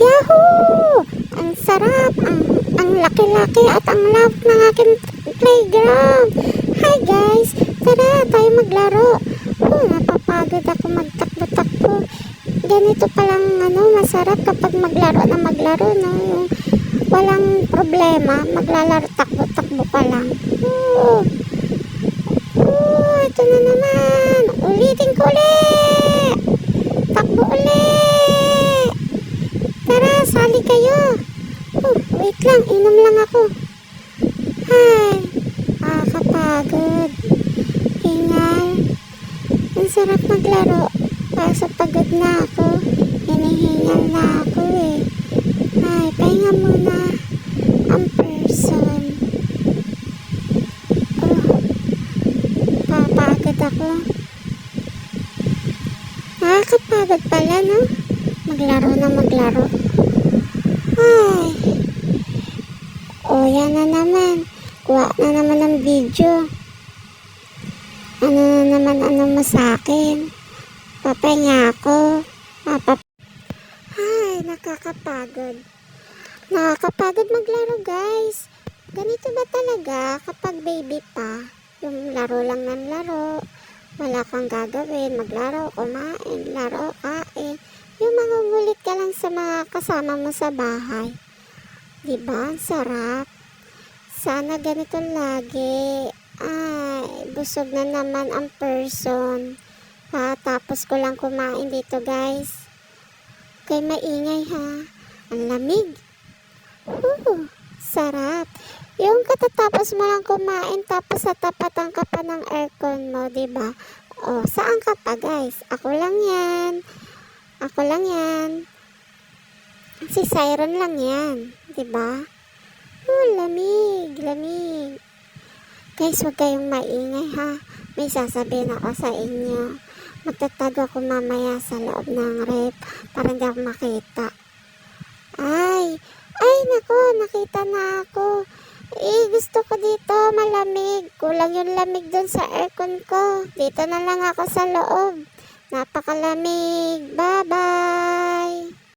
Yahoo! Ang sarap, ang laki-laki at ang lawak ng aking playground. Hi guys, tara tayo maglaro. Napapagod ako magtakbo-takbo. Ganito palang masarap kapag maglaro, no? Yung walang problema, maglalaro, takbo-takbo pa lang. Ito na naman. Ulitin ko ulit. Takbo ulit. Tara, sali kayo. Wait lang, inom lang ako. Ay, kapagod. Hingal. Ang sarap maglaro. Kaso pagod na ako. Hinihingal na ako eh. Ay, pahinga muna ang person. Papagod ako. Nakakapagod pala, no? Maglaro na maglaro. Ay. Yan na naman. Kuha na naman ng video. Ano na naman mo sa akin? Papahinga ako. Ay, nakakapagod. Nakakapagod maglaro, guys. Ganito ba talaga kapag baby pa? Yung laro lang ng laro. Wala kang gagawin. Maglaro, kumain, laro, kain. Yung mangungulit ka lang sa mga kasama mo sa bahay. Diba? Sarap. Sana ganito lagi. Ay, busog na naman ang person. Tapos ko lang kumain dito, guys. Kay maingay ha. Ang lamig. Sarap. Yung katatapos mo lang kumain tapos tatapatan ka pa ng aircon mo, diba? Saan ka pa, guys? Ako lang yan. Si Siron lang yan, 'di ba? Lamig. Guys, huwag kayong maingay ha. May sasabihin ako sa inyo. Magtatago ako mamaya sa loob ng rep para hindi ako makita. Ay, nako, nakita na ako. Gusto ko dito, malamig. Kulang yung lamig dun sa aircon ko. Dito na lang ako sa loob. Napakalamig. Bye-bye.